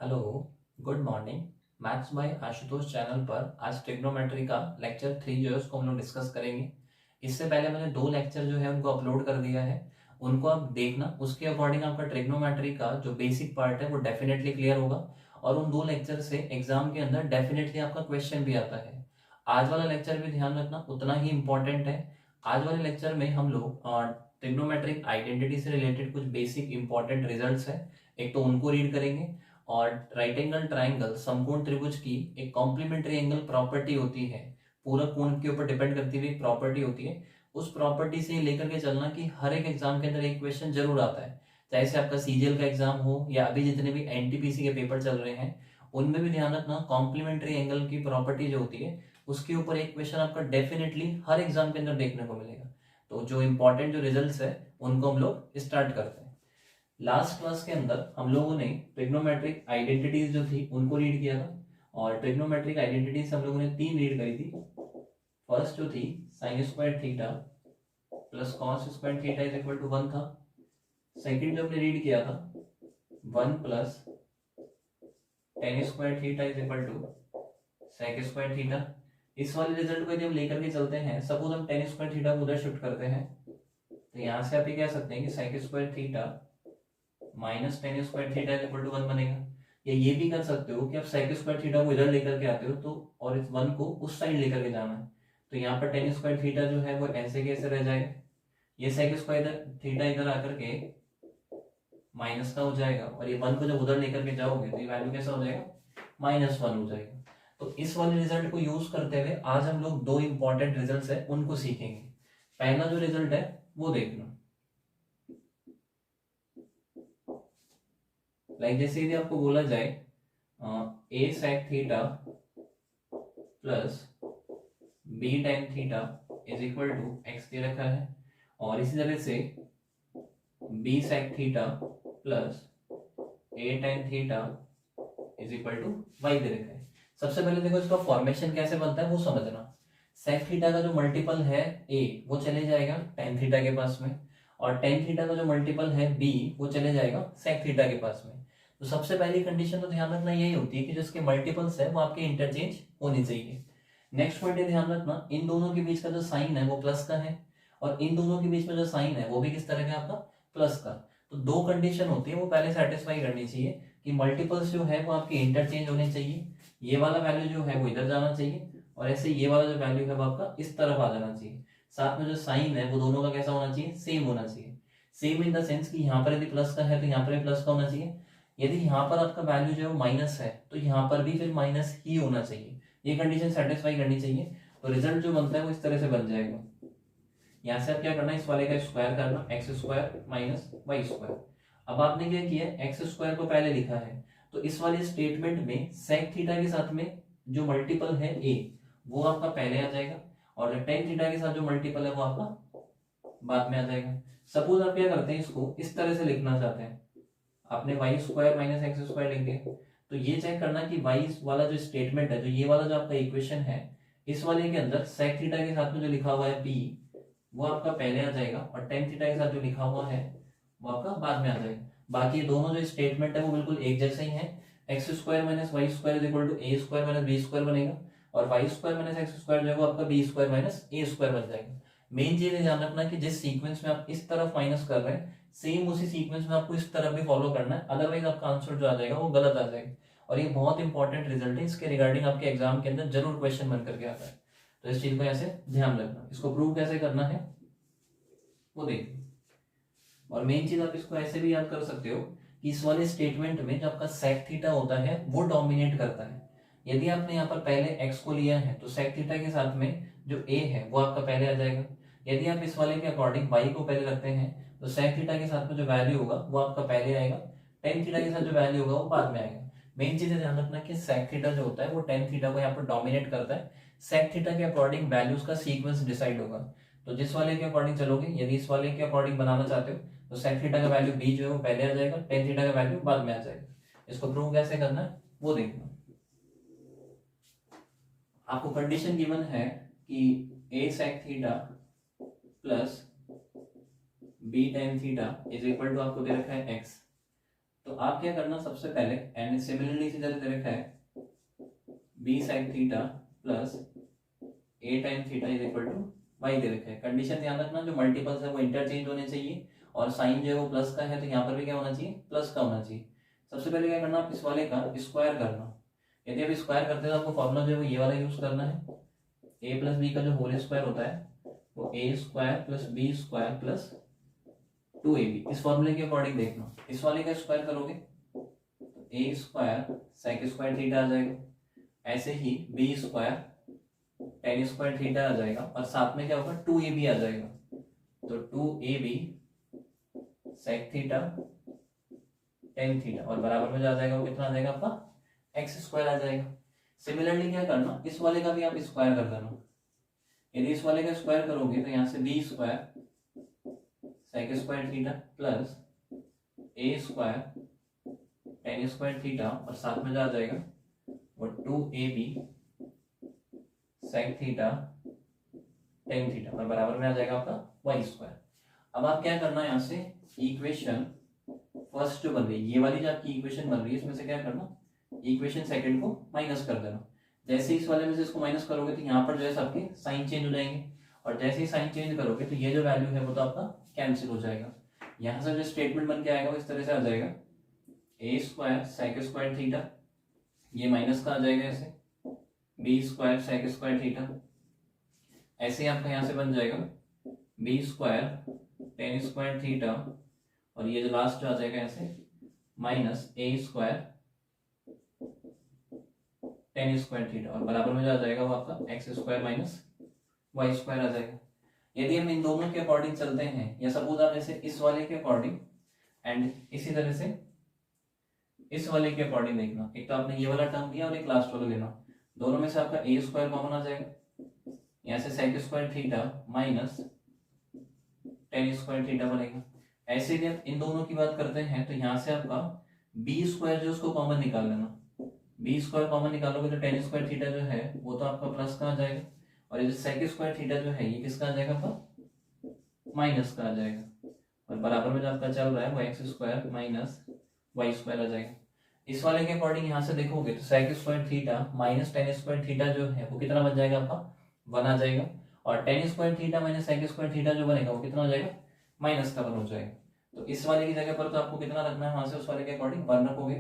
Hello, good morning. Maths by Ashutosh channel पर आज trigonometry का लेक्चर 3 जो है उसको हम लोग डिस्कस करेंगे। इससे पहले मैंने 2 लेक्चर जो है उनको अपलोड कर दिया है, उनको आप देखना। उसके अकॉर्डिंग आपका ट्रिग्नोमेट्री का जो बेसिक पार्ट है वो डेफिनेटली क्लियर होगा और उन 2 लेक्चर से एग्जाम के अंदर डेफिनेटली आपका क्वेश्चन भी आता है। आज वाला लेक्चर भी ध्यान रखना उतना ही इंपॉर्टेंट है। आज वाले लेक्चर में हम लोग ट्रिग्नोमेट्रिक आइडेंटिटी से रिलेटेड कुछ बेसिक इंपॉर्टेंट रिजल्ट्स है, एक तो उनको रीड करेंगे। और राइट एंगल ट्राइंगल समकोण त्रिभुज की एक कॉम्प्लीमेंट्री एंगल प्रॉपर्टी होती है, पूरक कोण के ऊपर डिपेंड करती हुई प्रॉपर्टी होती है। उस प्रॉपर्टी से लेकर के चलना कि हर एक एग्जाम के अंदर एक क्वेश्चन जरूर आता है, चाहे से आपका सीजीएल का एग्जाम हो या अभी जितने भी एनटीपीसी के पेपर चल रहे हैं उनमें भी ध्यान रखना कॉम्प्लीमेंट्री एंगल की प्रॉपर्टी जो होती है उसके ऊपर एक क्वेश्चन आपका डेफिनेटली हर एग्जाम के अंदर देखने को मिलेगा। तो जो इंपॉर्टेंट जो रिजल्ट्स है उनको हम लोग स्टार्ट करते हैं। लास्ट क्लास के अंदर हम लोगों ने ट्रिग्नोमेट्रिक आइडेंटिटीज जो थी उनको रीड किया था और ट्रिग्नोमेट्रिक आइडेंटिटीज हम लोगों ने 3 रीड करी थी। फर्स्ट जो थी sine square theta plus cos square theta is equal to 1 था। सेकंड जो हमने रीड किया था 1 plus tan square theta is equal to sec square theta. इस वाले रिजल्ट को यदि हम लेकर के चलते हैं, सपोज हम टेन स्क्वायर थीटा को उधर शिफ्ट करते हैं, तो यहां से आप ये कह सकते हैं कि sec square theta minus tan square theta is equal to 1 बनेगा। या ये भी कर सकते हो कि आप सेक स्क्वायर थीटा को इधर लेकर के आते हो तो और इस 1 को उस साइड लेकर के जाना है, तो यहाँ पर टेन स्क्वायर थीटा जो है वो ऐसे कैसे रह जाएगा, ये सेक स्क्वायर थीटा इधर आकर के माइनस का हो जाएगा और ये 1 को जब उधर लेकर के जाओगे तो ये वैल्यू कैसा हो जाएगा, -1 हो जाएगा। तो इस वाले रिजल्ट को यूज करते हुए आज हम लोग 2 इंपॉर्टेंट रिजल्ट है उनको सीखेंगे। पहला जो रिजल्ट है वो देखना, लाइक जैसे यदि आपको बोला जाए A sec theta plus B tan theta is equal to X दे रखा है और इसी तरह से B sec theta plus A tan theta is equal to Y दे रखा है। सबसे पहले देखो इसका फॉर्मेशन कैसे बनता है वो समझना। सेक थीटा का जो मल्टीपल है ए वो चले जाएगा टेन थीटा के पास में और टेन थीटा का जो मल्टीपल है बी वो चले जाएगा सेक थीटा के पास में। तो सबसे पहली कंडीशन तो ध्यान रखना यही होती है कि जिसके मल्टीपल्स है वो आपके इंटरचेंज होनी चाहिए। नेक्स्ट पॉइंट ये ध्यान रखना, इन दोनों के बीच का जो साइन है वो प्लस का है और इन दोनों के बीच में जो साइन है वो भी किस तरह का आपका प्लस का। तो 2 कंडीशन होती है वो पहले सेटिस्फाई करनी चाहिए कि मल्टीपल्स जो है वो आपके इंटरचेंज होने चाहिए, ये वाला वैल्यू जो है वो इधर जाना चाहिए और ऐसे ये वाला जो वैल्यू है वो आपका इस तरफ आ जाना चाहिए। साथ में जो साइन है वो दोनों का कैसा होना चाहिए, सेम होना चाहिए। सेम इन द सेंस कि यहाँ पर यदि प्लस का है तो यहाँ पर भी प्लस का होना चाहिए, यदि यहाँ पर आपका वैल्यू जो है वो माइनस है तो यहाँ पर भी फिर माइनस ही होना चाहिए। ये कंडीशन सेटिस्फाई करनी चाहिए तो रिजल्ट जो बनता है वो इस तरह से बन जाएगा। यहाँ से आप क्या करना है, इस वाले का स्क्वायर करना, x square minus Y square. अब आपने क्या किया, एक्स स्क्वायर को पहले लिखा है तो इस वाले स्टेटमेंट में सेक थीटा के साथ में जो मल्टीपल है ए वो आपका पहले आ जाएगा और टेन थीटा के साथ जो मल्टीपल है वो आपका बाद में आ जाएगा। सपोज आप क्या करते हैं, इसको इस तरह से लिखना चाहते हैं, आपने y square minus x square लिख दिया, तो ये चेक करना कि वाई वाला जो स्टेटमेंट है, जो ये वाला जो आपका इक्वेशन है, इस वाले के अंदर सेक थीटा के साथ में जो लिखा हुआ है पी वो आपका पहले आ जाएगा और टेन थीटा के साथ जो लिखा हुआ है वो आपका बाद में आ जाएगा। बाकी दोनों जो स्टेटमेंट है वो बिल्कुल एक जैसे ही है। X square minus Y square is equal to a square minus B square बनेगा और y square minus x square जो है वो आपका बी स्क्वायर माइनस ए स्क्वायर बन जाएगा। मेन चीज ध्यान रखना कि जिस सीक्वेंस में आप इस तरफ माइनस कर रहे हैं सेम उसी सीक्वेंस में आपको इस तरफ भी फॉलो करना है, अदरवाइज आपका आंसर जो आ जाएगा वो गलत आ जाएगा। और ये बहुत इंपॉर्टेंट रिजल्ट है, इसके रिगार्डिंग आपके एग्जाम के अंदर जरूर क्वेश्चन बन करके आता है, तो इस चीज को ऐसे ध्यान रखना। इसको प्रूव कैसे करना है वो देखिए। और मेन चीज आप इसको ऐसे भी याद कर सकते हो कि इस वाले स्टेटमेंट में जो आपका सेक थीटा होता है वो डोमिनेट करता है। यदि आपने यहाँ पर पहले x को लिया है तो सेक थीटा के साथ में जो a है वो आपका पहले आ जाएगा। यदि आप इस वाले के अकॉर्डिंग y को पहले रखते हैं तो सेक थीटा के साथ में जो वैल्यू होगा वो आपका पहले आएगा, टेन थीटा के साथ जो वैल्यू होगा वो बाद में आएगा। मेन चीज ध्यान रखना कि सेक थीटा जो होता है वो टेन थीटा को यहाँ पर डोमिनेट करता है। सेक थीटा के अकॉर्डिंग वैल्यूज का सीक्वेंस डिसाइड होगा, तो जिस वाले के अकॉर्डिंग चलोगे, यदि इस वाले के अकॉर्डिंग बनाना चाहते हो तो सेक थीटा का वैल्यू बी जो है वो पहले आ जाएगा, टेन थीटा का वैल्यू बाद में आ जाएगा। इसको प्रूव कैसे करना है वो देखना। आपको कंडीशन गिवन है कि A sec theta plus B tan theta is equal to आपको दे रखा है एक्स। तो आप क्या करना सबसे पहले, एंड सिमिलरली इसी तरह दे रखा है b sine theta plus a time theta is equal to Y दे रखा है। कंडीशन ध्यान रखना, जो मल्टीपल्स है वो इंटरचेंज होने चाहिए और साइन जो है वो प्लस का है तो यहाँ पर भी क्या होना चाहिए, प्लस का होना चाहिए। सबसे पहले क्या करना, आप इस वाले का स्क्वायर करना। यदि आप स्क्वायर करते हैं तो आपको फॉर्मूला जो है वो ये वाला यूज करना है, ए प्लस बी का जो होल स्क्वायर होता है वो ए square plus B square plus 2ab। इस फॉर्मूले के अकॉर्डिंग देखना, इस वाले का स्क्वायर करोगे तो A square sec square theta आ जाएगा, ऐसे ही B square tan square theta आ जाएगा और साथ में क्या होगा 2ab आ जाएगा, तो 2ab sec theta tan theta और बराबर में जो आ जाएगा वो कितना आ जाएगा आपका एक्स स्क्वायर आ जाएगा। सिमिलरली क्या करना, इस वाले का भी आप स्क्वायर कर देना। यदि इस वाले का स्क्वायर करोगे तो यहाँ से B square sec square theta plus A square tan square theta और साथ में जो आ जाएगा वो 2ab sec theta tan theta और बराबर में आ जाएगा आपका वाई स्क्वायर। अब आप क्या करना है, यहाँ से इक्वेशन फर्स्ट जो बन रही है, ये वाली जो आपकी इक्वेशन बन रही है, इसमें से क्या करना, इक्वेशन सेकंड को माइनस कर देना। जैसे इस वाले में से इसको माइनस करोगे तो यहाँ पर जो है सबके साइन चेंज हो जाएंगे और जैसे ही साइन चेंज करोगे तो ये जो वैल्यू है वो तो आपका कैंसिल हो जाएगा। यहाँ से जो स्टेटमेंट बन के आएगा वो इस तरह से आ जाएगा, A square sec square theta, ये माइनस का आ जाएगा ऐसे, B square sec square theta, ऐसे ही आपका यहाँ से बन जाएगा B square tan square theta और ये जो लास्ट जो आ जाएगा ऐसे माइनस ए स्क्वायर टेन स्क्वायर थीटा और बराबर में जो आ जाएगा वो आपका x square minus Y square आ जाएगा। यदि हम इन दोनों के अकॉर्डिंग चलते हैं, या सपोज आप जैसे इस वाले के अकॉर्डिंग एंड इसी तरह से इस वाले के अकॉर्डिंग देखना, एक तो आपने ये वाला टर्म लिया और एक लास्ट वाला लेना, दोनों में से आपका ए स्क्वायर कॉमन आ जाएगा, यहाँ से sec square theta minus tan square theta बनेगा। ऐसे ही आप इन दोनों की बात करते हैं तो यहाँ से आपका बी स्क्वायर जो उसको कॉमन निकाल लेना, बी स्क्वायर कॉमन निकालोगे तो टेन स्क्वायर थीटा जो है वो तो आपका प्लस का आ जाएगा और ये जो सेक स्क्वायर थीटा जो है ये किसका आ जाएगा आपका माइनस का आ जाएगा और बराबर में जो आपका चल रहा है वो x square minus Y square आ जाएगा। इस वाले के अकॉर्डिंग यहाँ से देखोगे तो sec square theta minus tan square theta जो है वो कितना बन जाएगा आपका 1 आ जाएगा और tan square theta minus sec square theta जो बनेगा वो कितना हो जाएगा माइनस का 1 हो जाएगा। तो इस वाले की जगह पर तो आपको कितना रखना है, वहां से उस वाले के अकॉर्डिंग 1 रखोगे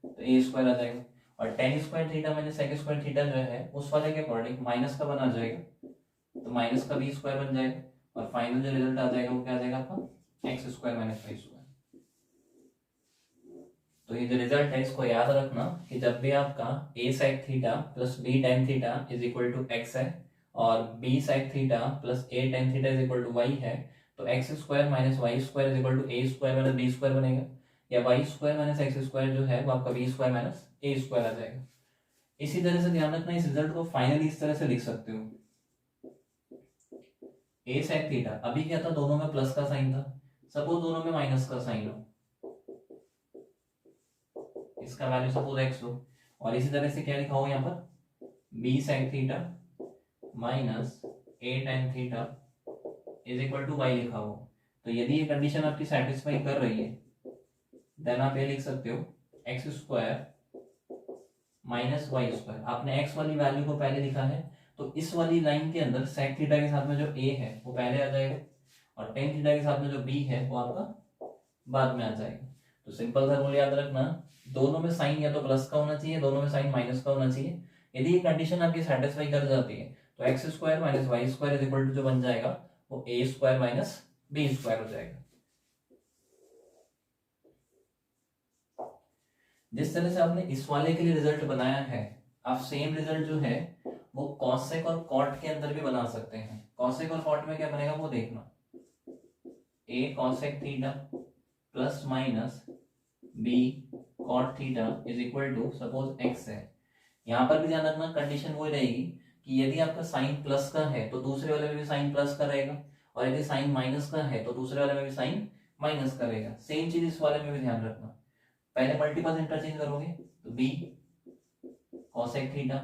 तो ए स्क्वायर आ जाएगा और tan square theta minus sec square theta जो है उस वाले के अकॉर्डिंग माइनस का 1 आ जाएगा तो माइनस का बी स्क्वायर बन जाएगा और फाइनल जो रिजल्ट आ जाएगा वो क्या आ जाएगा आपका x square minus Y square. तो ये जो रिजल्ट है इसको याद रखना कि जब भी आपका a sec theta plus b tan theta is equal to x है और b sec theta plus a tan theta is equal to y है तो x square minus Y square is equal to a square minus B square बनेगा या y square minus x square जो है वो आपका बी स्क्वायर माइनस ए square आ जाएगा। इसी तरह से ध्यान रखना, इस रिजल्ट को फाइनली इस तरह से लिख सकते हो, a sec थीटा अभी क्या था, दोनों में प्लस का साइन था, सपोज दोनों में माइनस का साइन हो, इसका वैल्यू सपोज x हो और इसी तरह से क्या लिखा हो यहाँ पर b sec theta minus a tan theta is equal to y लिखा हो। तो यदि ये कंडीशन आपकी सेटिस्फाई कर रही है देन आप ये लिख सकते हो x square minus Y square. आपने एक्स वाली वैल्यू को पहले लिखा है तो इस वाली लाइन के अंदर सेक थीटा के साथ में जो a है वो पहले आ जाएगा और टेन थीटा के साथ में जो b है वो आपका बाद में आ जाएगा। तो सिंपल सा रूल याद रखना, दोनों में साइन या तो प्लस का होना चाहिए, दोनों में साइन माइनस का होना चाहिए। यदि ये कंडीशन आपकी सेटिस्फाई कर जाती है तो x square minus Y square is equal to जो बन जाएगा वो ए स्क्वायर माइनस बी स्क्वायर हो जाएगा। जिस तरह से आपने इस वाले के लिए रिजल्ट बनाया है, आप सेम रिजल्ट जो है वो कॉसेक और कॉट के अंदर भी बना सकते हैं। कॉसेक और कॉट में क्या बनेगा वो देखना, A cosec theta plus minus B cot theta is equal to suppose X है। यहां पर भी ध्यान रखना, कंडीशन वो रहेगी कि यदि आपका साइन प्लस का है तो दूसरे वाले में भी साइन प्लस का रहेगा और यदि साइन माइनस का है तो दूसरे वाले में भी साइन माइनस का रहेगा। सेम चीज इस वाले में भी ध्यान रखना, पहले मल्टीपल्स इंटरचेंज करोगे तो b cosec theta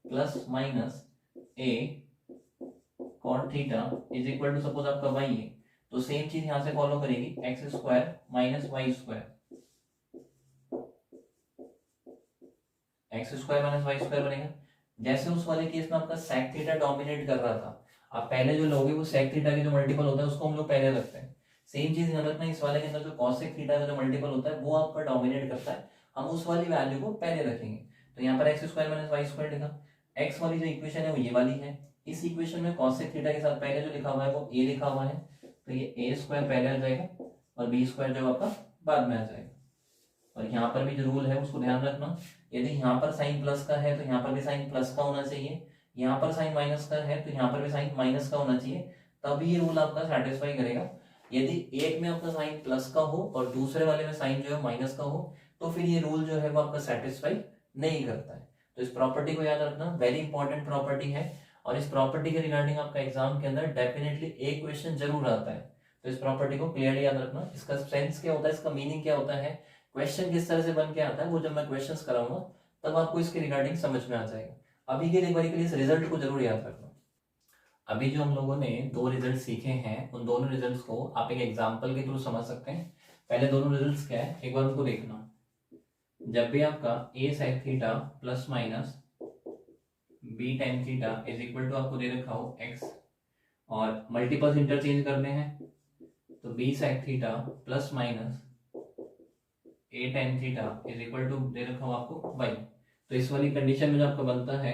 plus minus a cot theta is equal to suppose आपका y है तो सेम चीज यहां से फॉलो करेगी x square minus Y square x square minus Y square बनेगा। जैसे उस वाले केस में आपका सेक थीटा डोमिनेट कर रहा था, आप पहले जो लोगे वो सेक थीटा के जो मल्टीपल होता है उसको हम लोग पहले रखते हैं। सेम चीज ध्यान रखना, इस वाले के अंदर जो कॉसेक थीटा का जो मल्टीपल होता है वो आपका डोमिनेट करता है, हम उस वाली वैल्यू को पहले रखेंगे। तो यहाँ पर x square minus Y square लिखा, एक्स वाली जो इक्वेशन है वो ये वाली है, इस इक्वेशन में कॉसेक थीटा के साथ पहले जो लिखा हुआ है वो ए लिखा हुआ है, तो ये ए स्क्वायर पहले आ जाएगा और बी स्क्वायर जो आपका बाद में आ जाएगा। और यहाँ पर भी जो रूल है उसको ध्यान रखना, यदि यहाँ पर साइन प्लस का है तो यहाँ पर भी साइन प्लस का होना चाहिए, यहाँ पर साइन माइनस का है तो यहाँ पर भी साइन माइनस का होना चाहिए, तभी ये रूल आपका सेटिस्फाई करेगा। यदि एक में आपका साइन प्लस का हो और दूसरे वाले में साइन जो है माइनस का हो, तो फिर ये रूल जो है वो आपका सेटिस्फाई नहीं करता है। तो इस प्रॉपर्टी को याद रखना, वेरी इंपॉर्टेंट प्रॉपर्टी है, और इस प्रॉपर्टी के रिगार्डिंग आपका एग्जाम के अंदर डेफिनेटली एक क्वेश्चन जरूर आता है। तो इस प्रॉपर्टी को क्लियरली याद रखना, इसका सेंस क्या होता है, इसका मीनिंग क्या होता है, क्वेश्चन किस तरह से बन के आता है, वो जब मैं क्वेश्चंस कराऊंगा तब आपको इसके रिगार्डिंग समझ में आ जाएगा। अभी के लिए इस रिजल्ट को जरूर याद रखना। अभी जो हम लोगों ने दो रिजल्ट सीखे हैं, उन दोनों रिजल्ट्स को आप एक एग्जांपल के थ्रू समझ सकते हैं। पहले दोनों रिजल्ट्स क्या है एक बार उनको देखना। जब भी आपका a sin theta plus minus b tan theta is equal to आपको दे रखा हो x और मल्टीपल्स इंटरचेंज करने हैं, तो b sin theta plus minus a tan theta is equal to दे रखा हो आपको y। तो इस वाली कंडीशन में जो आपका बनता है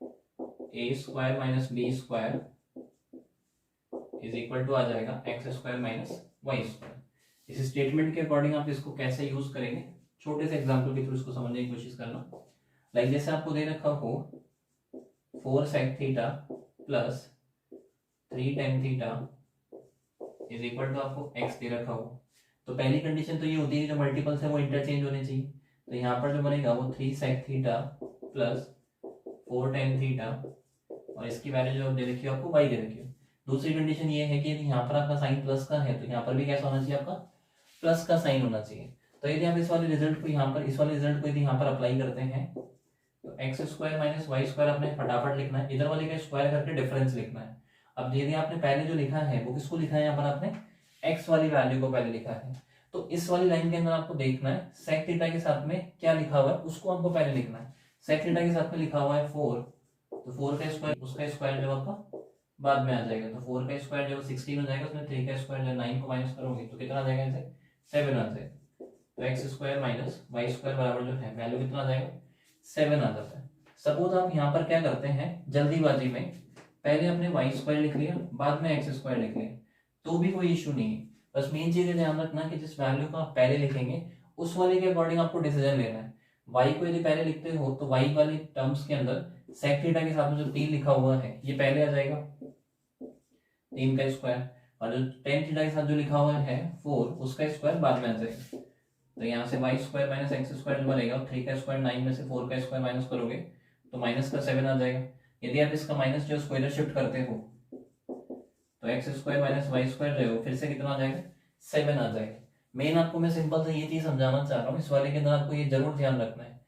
a square minus B square is equal to आ जाएगा X square minus Y square. इस स्टेटमेंट के अकॉर्डिंग आप इसको कैसे यूज करेंगे, छोटे से एग्जांपल के थ्रू इसको समझने की कोशिश करना। लाइक जैसे आपको दे रखा हो 4 sec theta plus 3 tan theta is equal to आपको x दे रखा हो, तो पहली कंडीशन तो ये होती है जो मल्टीपल्स है वो इंटरचेंज होने चाहिए, तो यहाँ पर जो बनेगा वो 3 sec theta plus 4 tan theta और इसकी वैल्यू जो दे रखी है आपको y दे रखी है। दूसरी कंडीशन ये है कि यदि यहाँ पर आपका साइन प्लस का है तो यहाँ पर भी कैसा होना चाहिए, आपका प्लस का साइन होना चाहिए। तो यदि आप इस वाले रिजल्ट को यहाँ पर, इस वाले रिजल्ट को यदि यहाँ पर अप्लाई करते हैं तो x square minus Y square आपने फटाफट लिखना है, इधर वाले का स्क्वायर करके डिफरेंस लिखना है। अब यदि आपने पहले जो लिखा है वो किसको लिखा है, यहाँ पर आपने एक्स वाली वैल्यू को पहले लिखा है, तो इस वाली लाइन के अंदर आपको देखना है सेक थीटा के साथ में क्या लिखा हुआ है उसको आपको पहले लिखना है। सेक थीटा के साथ में लिखा हुआ है 4, तो 4 का स्क्वायर उसका स्क्वायर जो आपका बाद में आ जाएगा, तो 4 का स्क्वायर जो 16 हो जाएगा, उसमें 3 का स्क्वायर जो 9 को माइनस करोगे तो कितना आ जाएगा, इनसे 7 आ जाएगा। तो x square minus Y square बराबर जो है वैल्यू कितना आ जाएगा, 7 आ जाता है। सपोज आप यहाँ पर क्या करते हैं जल्दीबाजी में, पहले आपने वाई स्क्वायर लिख लिया बाद में एक्स स्क्वायर लिख लिया, तो भी कोई इशू नहीं है। बस मेन चीज ध्यान रखना कि जिस वैल्यू को आप पहले लिखेंगे उस वाले के अकॉर्डिंग आपको डिसीजन लेना है। वाई को यदि पहले लिखते हो तो वाई वाली टर्म्स के अंदर सेक थीटा के साथ में जो 3 लिखा हुआ है ये पहले आ जाएगा, 3 का स्क्वायर, और जो tan थीटा के साथ जो लिखा हुआ है 4 उसका स्क्वायर बाद में आ जाएगा। तो यहाँ से y square minus x square जो बनेगा, 3 का स्क्वायर 9 में से 4 का स्क्वायर माइनस करोगे तो माइनस का 7 आ जाएगा। यदि आप इसका माइनस जो स्क्वायर शिफ्ट करते हो तो x square minus Y square जो है फिर से कितना आ जाएगा, 7 आ जाएगा। मेन आपको मैं सिंपल से ये चीज समझाना चाह रहा हूँ, इस वाले के अंदर आपको ये जरूर ध्यान रखना है,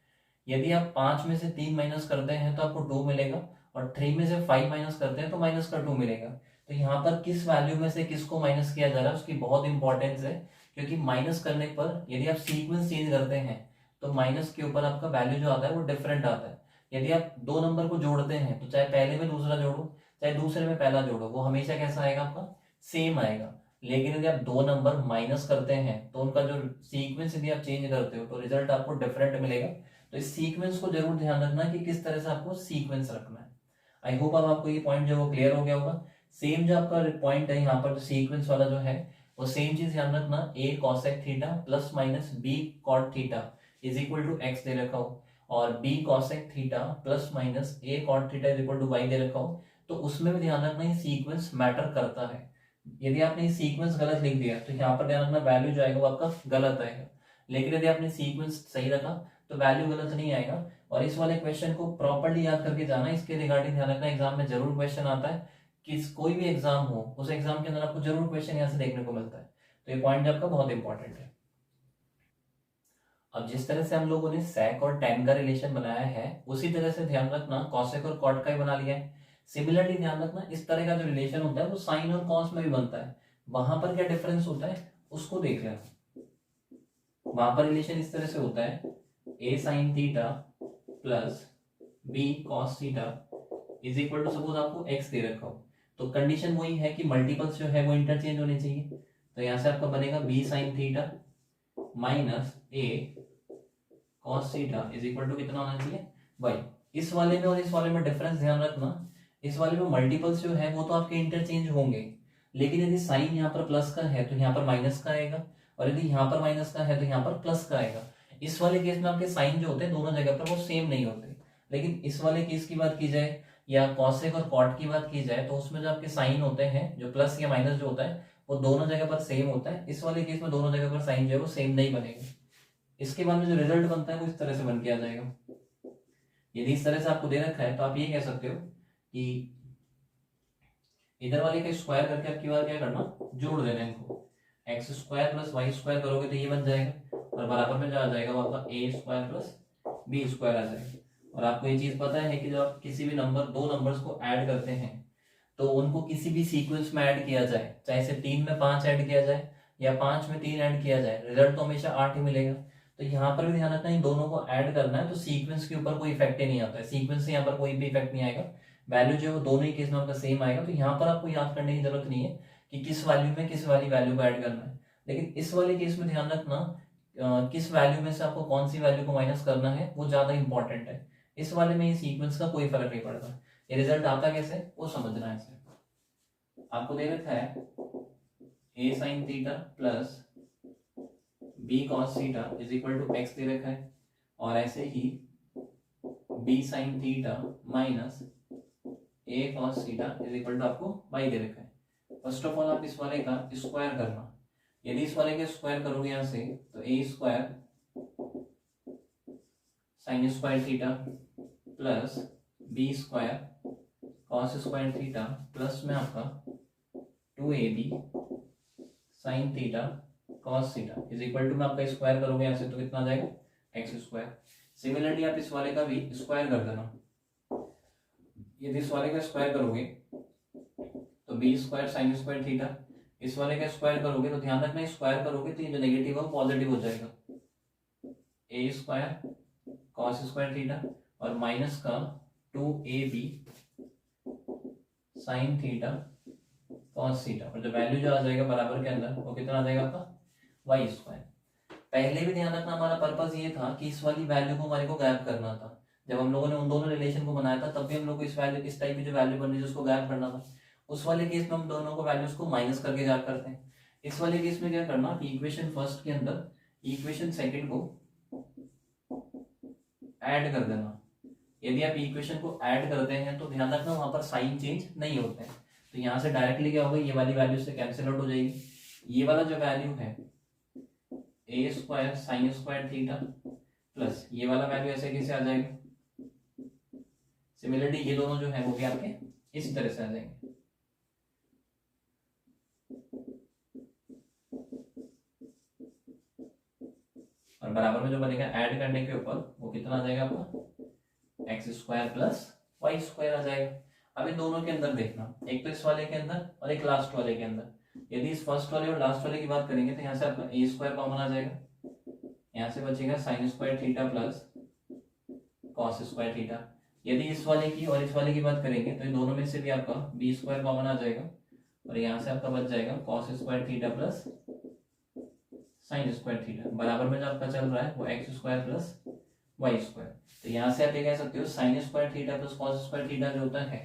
यदि आप 5 में से 3 माइनस करते हैं तो आपको 2 मिलेगा, और 3 में से 5 माइनस करते हैं तो माइनस का 2 मिलेगा। तो यहाँ पर किस वैल्यू में से किसको माइनस किया जा रहा है उसकी बहुत इंपॉर्टेंस है, क्योंकि माइनस करने पर यदि आप सीक्वेंस चेंज करते हैं तो माइनस के ऊपर आपका वैल्यू जो आता है वो डिफरेंट आता है। यदि आप दो नंबर को जोड़ते हैं तो चाहे पहले में दूसरा जोड़ो चाहे दूसरे में पहला जोड़ो वो हमेशा कैसा आएगा, आपका सेम आएगा। लेकिन यदि आप दो नंबर माइनस करते हैं तो उनका जो सीक्वेंस यदि आप चेंज करते हो तो रिजल्ट आपको डिफरेंट मिलेगा। तो इस सीक्वेंस को जरूर ध्यान रखना कि किस तरह से आपको सीक्वेंस रखना है। आई होप अब आपको ये पॉइंट जो वो क्लियर हो गया होगा। सेम जो आपका पॉइंट है यहाँ पर जो सीक्वेंस वाला जो है वो सेम चीज ध्यान रखना, a cosec theta plus minus b cot theta is equal to x दे रखा हो, और b cosec theta plus minus a cot theta is equal to y दे रखा हो, तो उसमें भी ध्यान रखना ये सीक्वेंस मैटर करता है। यदि आपने ये सीक्वेंस गलत लिख दिया तो यहाँ पर ध्यान रखना वैल्यू जो आएगा वो आपका गलत आएगा, लेकिन यदि आपने सीक्वेंस सही रखा तो वैल्यू गलत नहीं आएगा। और इस वाले क्वेश्चन को प्रॉपर्ली याद करके जाना, इसके रिगार्डिंग ध्यान रखना एग्जाम में जरूर क्वेश्चन आता है, कि कोई भी एग्जाम हो उस एग्जाम के अंदर आपको जरूर क्वेश्चन यहाँ से देखने को मिलता है। तो ये पॉइंट आपका बहुत इंपॉर्टेंट है। अब जिस तरह से हम लोगों ने sec और tan का रिलेशन बनाया है उसी तरह से ध्यान रखना cosec और cot का ही बना लिया है। सिमिलरली ध्यान रखना इस तरह का जो रिलेशन होता है वो साइन और कॉस में भी बनता है, वहां पर क्या डिफरेंस होता है उसको देख लेना। वहां पर रिलेशन इस तरह से होता है a sin theta plus B cos theta is equal to, suppose आपको एक्स दे रखा हो तो कंडीशन वही है कि मल्टीपल्स जो है वो इंटरचेंज होने चाहिए। तो यहां से आपका बनेगा b sine theta minus A cos theta is equal to कितना होना चाहिए वाई। इस वाले में और इस वाले में डिफरेंस ध्यान रखना, इस वाले में मल्टीपल्स जो है वो तो आपके इंटरचेंज होंगे, लेकिन यदि साइन यहाँ पर प्लस का है तो यहाँ पर माइनस का आएगा, और यदि यहाँ पर माइनस का है तो यहाँ पर प्लस का आएगा। इस वाले केस में आपके साइन जो होते हैं दोनों जगह पर वो सेम नहीं होते, लेकिन इस वाले केस की बात की जाए या कॉसेक और कॉट की बात की जाए तो उसमें जो आपके साइन होते हैं जो प्लस या माइनस जो होता है वो दोनों जगह पर सेम होता है। इस वाले केस में दोनों जगह पर साइन जो है वो सेम नहीं बनेगा। इसके बाद में जो रिजल्ट बनता है वो इस तरह से बन के आ जाएगा। यदि इस तरह से आपको दे रखा है तो आप ये कह सकते हो कि इधर वाले का स्क्वायर करके आपकी बार क्या करना, जोड़ देना इनको, x square plus Y square करोगे तो ये बन जाएगा, और बराबर में जो आ जाएगा वो आपका ए स्क्वायर प्लस बी स्क्वायर आ जाएगा। और आपको ये चीज पता है कि जब आप किसी भी नंबर, दो नंबर्स को ऐड करते हैं तो उनको किसी भी सीक्वेंस में ऐड किया जाए, चाहे से 3 में 5 ऐड किया जाए या 5 में 3 ऐड किया जाए, रिजल्ट तो हमेशा 8 ही मिलेगा। तो यहाँ पर भी ध्यान रखना इन दोनों को ऐड करना है तो सीक्वेंस के ऊपर कोई इफेक्ट ही नहीं आता है, सीक्वेंस से यहाँ पर कोई भी इफेक्ट नहीं आएगा, वैल्यू जो है वो दोनों ही केस में आपका सेम आएगा। तो यहाँ पर आपको याद करने की जरूरत नहीं है कि किस वैल्यू में किस वाली वैल्यू को ऐड करना है, लेकिन इस वाले केस में ध्यान रखना किस वैल्यू में से आपको कौन सी वैल्यू को माइनस करना है वो ज्यादा इंपॉर्टेंट है। इस वाले में ये सीक्वेंस का कोई फर्क नहीं पड़ता, ये रिजल्ट आता कैसे वो समझना है। इसे आपको दे रखा है A sine theta plus B cos theta is equal to X दे रखा है, और ऐसे ही B sine theta minus A cos theta is equal to आपको वाई दे रखा है। फर्स्ट ऑफ ऑल आप इस वाले का स्क्वायर करना, यदि इस वाले का स्क्वायर करोगे यहां से तो A square sine square theta plus B square cos square theta plus में आपका 2ab sine theta cos theta is equal to में आपका स्क्वायर करोगे यहां से तो कितना आ जाएगा एक्स स्क्वायर। सिमिलरली आप इस वाले का भी स्क्वायर कर देना, यदि इस वाले का स्क्वायर करोगे तो b square sine square theta, इस वाले का स्क्वायर करोगे तो ध्यान रखना स्क्वायर करोगे तो ये जो नेगेटिव है वो पॉजिटिव हो जाएगा, A square cos square theta और माइनस का 2ab sine theta cos theta, और जो वैल्यू जो आ जाएगा बराबर के अंदर वो कितना आ जाएगा आपका वाई स्क्वायर। पहले भी ध्यान रखना हमारा पर्पस ये था कि इस वाली वैल्यू को हमारे को गैप करना था। जब हम लोगों ने उन दोनों रिलेशन को बनाया था तब भी हम लोग को इस वैल्यू, इस टाइप की जो वैल्यू बन रही है उसको गैप करना था। उस वाले केस में हम दोनों को वैल्यूज को माइनस करके गैप करते हैं। इस वाले केस में क्या करना कि इक्वेशन फर्स्ट के अंदर इक्वेशन सेकंड को ऐड कर देना। यदि आप इक्वेशन को ऐड करते हैं तो ध्यान रखना वहां पर साइन चेंज नहीं होते हैं, तो यहां से डायरेक्टली क्या होगा ये वाली वैल्यू से कैंसिल आउट हो जाएगी। ये वाला जो वैल्यू है A square sine square theta plus ये वाला वैल्यू ऐसे कैसे आ जाएगा, सिमिलरली ये दोनों जो है वो भी आपके इसी तरह से आ जाएंगे। और बराबर में जो बनेगा ऐड करने के ऊपर वो कितना आ जाएगा आपका x square plus Y square आ जाएगा। अब इन दोनों के अंदर देखना, एक तो इस वाले के अंदर और एक लास्ट वाले के अंदर। यदि इस फर्स्ट वाले और लास्ट वाले की बात करेंगे तो यहाँ से आपका ए स्क्वायर कॉमन आ जाएगा, यहाँ से बचेगा sign square theta plus cos square theta. यदि इस वाले की और इस वाले की बात करेंगे तो इन दोनों में से भी आपका बी स्क्वायर कॉमन आ जाएगा, और यहाँ से आपका बच जाएगा cos square theta plus sine square theta. बराबर में जो आपका चल रहा है वो x square plus Y square. तो यहाँ से आप ये कह सकते हो sine square theta plus cos square theta जो होता है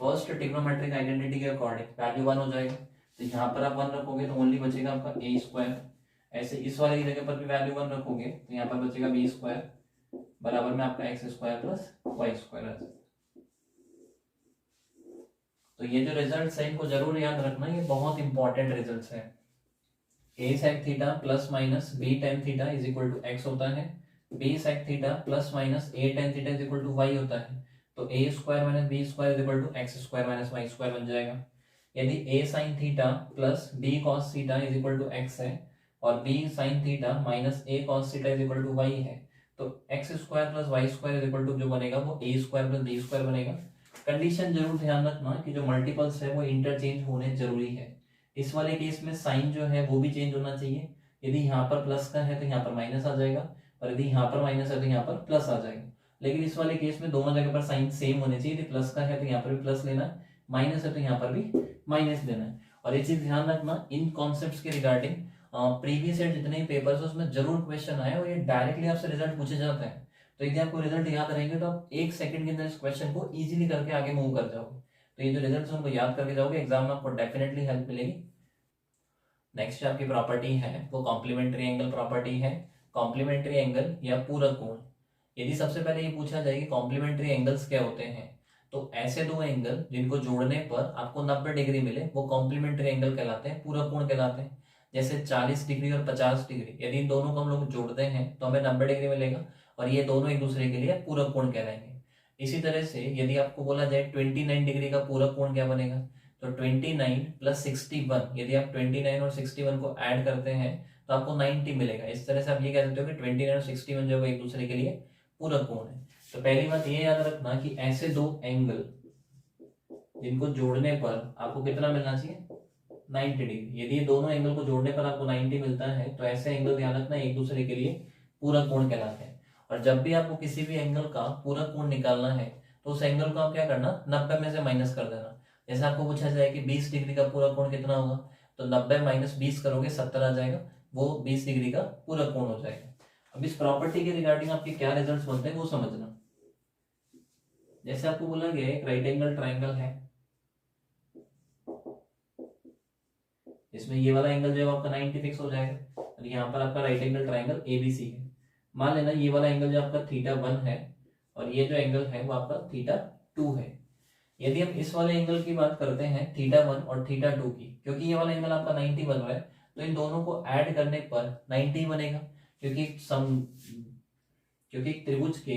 फर्स्ट ट्रिग्नोमेट्रिक आइडेंटिटी के अकॉर्डिंग वैल्यू 1 हो जाएगा, तो यहाँ पर आप 1 रखोगे तो ओनली बचेगा आपका ए स्क्वायर। ऐसे इस वाले की जगह पर भी वैल्यू 1 रखोगे तो यहाँ पर बचेगा बी स्क्वायर बराबर में आपका x square plus Y square आ जाएगा। तो ये जो रिजल्ट्स है इनको जरूर याद रखना, ये बहुत इंपॉर्टेंट रिजल्ट्स है। A sec theta plus minus B tan theta is equal to X होता है, B sec theta plus minus A tan theta is equal to Y होता है, तो A square minus B square is equal to X square minus Y square बन जाएगा। यदि A sine theta plus B cos theta is equal to X है और B sine theta minus A cos theta is equal to y है, तो x square plus Y square is equal to जो बनेगा वो ए स्क्वायर प्लस बी स्क्वायर बनेगा। Condition जरूर ध्यान रखना कि जो मल्टीपल्स है वो इंटरचेंज होने जरूरी है। इस वाले केस में साइन जो है वो भी चेंज होना चाहिए, यदि यहाँ पर प्लस का है तो यहाँ पर माइनस आ जाएगा, और यदि यहाँ पर माइनस है तो यहाँ पर प्लस आ जाएगा। लेकिन इस वाले केस में दोनों जगह पर साइन सेम होने चाहिए। यदि प्लस का है तो यहाँ पर भी प्लस लेना है, माइनस है तो यहाँ पर भी माइनस लेना है। और ये चीज ध्यान रखना इन कॉन्सेप्ट्स के रिगार्डिंग प्रीवियस ईयर जितने भी पेपर्स है उसमें जरूर क्वेश्चन आए और ये डायरेक्टली आपसे रिजल्ट पूछे जाते हैं। तो यदि आपको रिजल्ट याद रहेंगे तो आप 1 सेकंड के अंदर इस क्वेश्चन को इजीली करके आगे मूव कर जाओगे। तो ये जो रिजल्ट है उनको याद करके जाओगे, एग्जाम में आपको डेफिनेटली हेल्प मिलेगी। नेक्स्ट आपकी प्रॉपर्टी है वो कॉम्प्लीमेंट्री एंगल प्रॉपर्टी है। कॉम्प्लीमेंट्री एंगल या पूरक कोण, यदि सबसे पहले ये पूछा जाए कि कॉम्प्लीमेंट्री एंगल्स क्या होते हैं, तो ऐसे दो एंगल जिनको जोड़ने पर आपको 90 डिग्री मिले वो कॉम्प्लीमेंट्री एंगल कहलाते हैं, पूरक कोण कहलाते हैं। जैसे 40 डिग्री और 50 डिग्री, यदि इन दोनों को हम लोग जोड़ते हैं तो हमें 90 डिग्री मिलेगा और ये दोनों एक दूसरे के लिए पूरक कोण कहलाएंगे। इसी तरह से यदि आपको बोला जाए 29 डिग्री का पूरक कोण क्या बनेगा, तो 29 प्लस 61, यदि आप 29 और 61 को ऐड करते हैं तो आपको 90 मिलेगा। इस तरह से आप ये कह सकते हो कि 29 और 61 जो है एक दूसरे के लिए पूरक कोण है। तो पहली बात ये याद रखना कि ऐसे दो एंगल जिनको जोड़ने पर आपको कितना मिलना चाहिए, 90 डिग्री। यदि ये दोनों एंगल को जोड़ने पर आपको 90 मिलता है तो ऐसे एंगल ध्यान रखना एक दूसरे के लिए पूरक कोण कहलाते हैं। और जब भी आपको किसी भी एंगल का पूरक कोण निकालना है तो उस एंगल को आप क्या करना, 90 में से माइनस कर देना। जैसे आपको पूछा जाए कि 20 डिग्री का पूरक कोण कितना होगा, तो 90 माइनस 20 करोगे 70 आ जाएगा, वो 20 डिग्री का पूरक कोण हो जाएगा। अब इस प्रॉपर्टी के रिगार्डिंग आपके क्या रिजल्ट्स बनते हैं वो समझना। जैसे आपको बोला गया एक राइट एंगल ट्राइंगल है, इसमें ये वाला एंगल जो है आपका 90 फिक्स हो जाएगा और यहाँ पर आपका राइट एंगल ट्राइंगल एबीसी है। मान लेना ये वाला एंगल जो आपका θ1 है और ये जो एंगल है वो आपका θ2 है। यदि हम इस वाले एंगल की बात करते हैं θ1 और θ2 की, क्योंकि ये वाला एंगल आपका 90 बन रहा है तो इन दोनों को ऐड करने पर 90 बनेगा। क्योंकि एक त्रिभुज के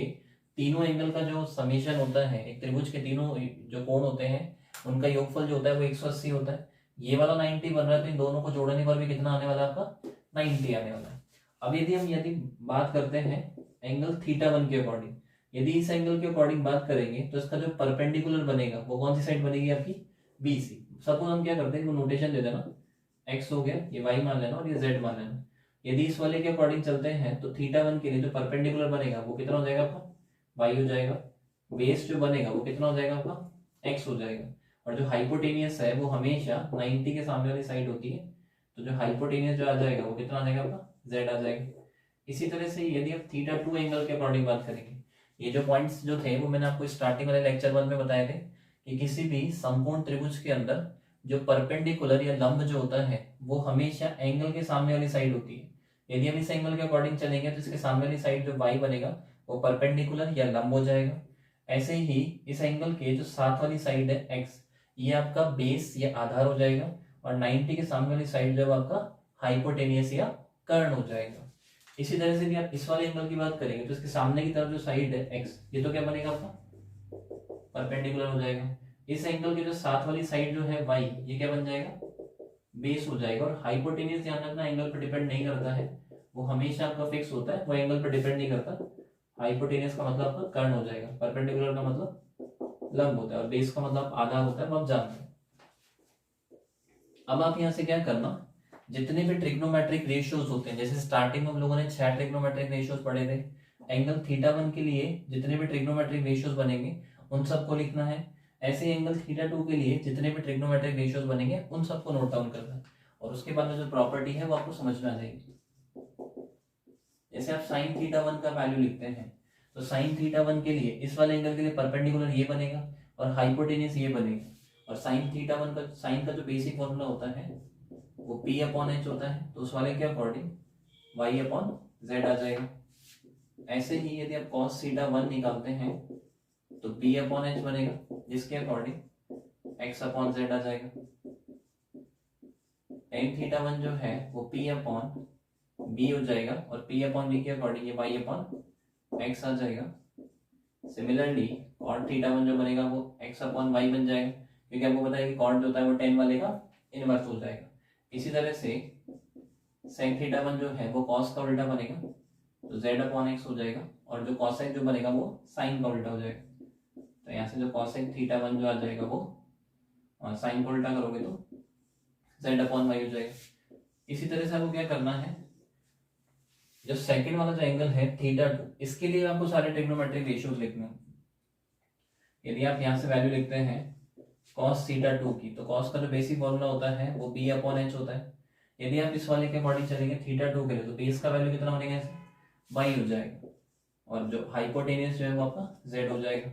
तीनों एंगल का जो समेशन होता है, एक त्रिभुज के तीनों जो कोण होते हैं उनका योगफल जो होता है वो 180 होता है। ये वाला 90 बन रहा है तो इन दोनों को जोड़ने पर भी कितना आने वाला है आपका, 90 आने वाला है। अब यदि बात करते हैं एंगल θ1 के अकॉर्डिंग, यदि इस एंगल के अकॉर्डिंग बात करेंगे तो इसका जो परपेंडिकुलर बनेगा वो कौन सी साइड बनेगी आपकी, BC। सपोज हम क्या करते हैं, नोटेशन दे देना, x हो गया, ये y मान लेना और ये z मान लेना। यदि इस वाले के अकॉर्डिंग चलते हैं तो θ1 के लिए जो परपेंडिकुलर बनेगा वो कितना हो जाएगा आपका, y हो जाएगा। बेस जो बनेगा वो कितना हो जाएगा आपका, x हो जाएगा। और जो हाइपोटेनियस है वो हमेशा 90 के सामने वाली साइड होती है, तो जो हाइपोटेनियस जो आ जाएगा वो कितना आ जाएगा आपका, z आ जाएगा। इसी तरह से यदि आप θ2 एंगल के अकॉर्डिंग बात करेंगे, ये जो पॉइंट्स जो थे वो मैंने आपको स्टार्टिंग वाले लेक्चर 1 में बताए थे कि किसी भी समकोण त्रिभुज के अंदर जो परपेंडिकुलर या लंब जो होता है वो हमेशा एंगल के सामने वाली साइड होती है। यदि हम इस एंगल के अकॉर्डिंग चलेंगे तो इसके सामने वाली साइड जो y बनेगा वो परपेंडिकुलर या लंब हो जाएगा। ऐसे ही इस एंगल के जो साथ वाली साइड है x, ये आपका बेस या आधार हो जाएगा और 90 के सामने वाली साइड जो आपका हाइपोटेनियस या कर्ण हो जाएगा। इसी तरह से भी आप इस वाले एंगल की बात करेंगे तो इसके सामने की तरफ जो साइड है x, ये तो क्या बनेगा आपका, परपेंडिकुलर हो जाएगा। इस एंगल की जो साथ वाली साइड जो है y, ये क्या बन जाएगा, बेस हो जाएगा। और हाइपोटेनियस ध्यान रखना एंगल पर डिपेंड नहीं करता है, वो हमेशा आपका फिक्स होता है, वो एंगल पर डिपेंड नहीं करता। हाइपोटेनियस का मतलब आपका कर्ण हो जाएगा, परपेंडिकुलर का मतलब लंब होता है और बेस का मतलब आधा होता है, वो आप जानते हैं। अब आप यहाँ से क्या करना, जितने भी ट्रिग्नोमेट्रिक रेशियोज होते हैं, जैसे स्टार्टिंग में हम लोगों ने 6 ट्रिग्नोमेट्रिक रेशियोज पढ़े थे, एंगल θ1 के लिए जितने भी ट्रिग्नोमेट्रिक रेशियोज बनेंगे उन सबको लिखना है। ऐसे एंगल θ2 के लिए जितने भी ट्रिग्नोमेट्रिक रेशियोज बनेंगे उन सबको नोट डाउन करना है और उसके बाद में जो प्रॉपर्टी है वो आपको समझ में आ जाएगी। जैसे आप साइन θ1 का वैल्यू लिखते हैं तो साइन θ1 के लिए इस वाले एंगल के लिए परपेंडिकुलर ये बनेगा और हाइपोटेनियस ये बनेगा। और साइन θ1 का, साइन का जो बेसिक फॉर्मूला होता है वो P/H होता है, तो उस वाले के अकॉर्डिंग y/z आ जाएगा। ऐसे ही यदि आप cos θ1 निकालते हैं तो P/H बनेगा, जिसके अकॉर्डिंग x/z आ जाएगा। tan θ1 जो है वो P/B हो जाएगा और P/B के अकॉर्डिंग ये y/x आ जाएगा। सिमिलरली cot θ1 जो बनेगा वो x/y बन जाएगा, क्योंकि आपको पता है कि cot जो होता है वो tan वाले का इनवर्स हो जाएगा। इसी तरह से sin θ1 जो है वो cos का उल्टा बनेगा तो z/x हो जाएगा और जो cosec जो बनेगा वो sin का उल्टा हो जाएगा। तो यहाँ से जो cosec θ1 जो आ जाएगा वो sin को उल्टा करोगे तो z/y हो जाएगा। इसी तरह से आपको क्या करना है, जो सेकंड वाला जो एंगल है थीटा 2, इसके लिए आपको सारे ट्रिग्नोमेट्रिक रेशियोज लिखने हैं। यदि आप यहाँ से वैल्यू लिखते हैं cos थीटा 2 की, तो cos का जो बेसिक फॉर्मूला होता है वो b अपॉन h होता है। यदि आप इस वाले के अकॉर्डिंग चलेंगे थीटा 2 के लिए, तो बेस का वैल्यू कितना बनेगा, बाई हो जाएगा, और जो हाइपोटेनियस जो है वो आपका z हो जाएगा।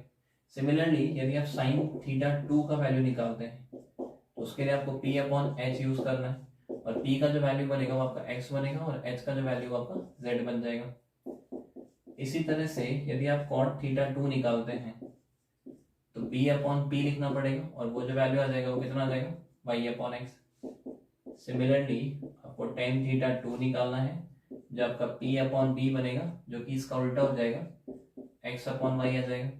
सिमिलरली यदि आप साइन थीटा 2 का वैल्यू निकालते हैं, तो उसके लिए आपको p अपॉन h यूज करना है, और p का जो वैल्यू बनेगा वो आपका x बनेगा, और h का जो वैल्यू आपका z बन जाएगा। इसी तरह से यदि आप cot थीटा 2 निकालते हैं, तो b अपॉन p लिखना पड़ेगा, और वो जो वैल्यू आ जाएगा वो कितना आ जाएगा, y अपॉन x। सिमिलरली आपको टेन थीटा 2 निकालना है, जो आपका p अपॉन b बनेगा, जो कि इसका उल्टा हो जाएगा, x अपॉन y आ जाएगा।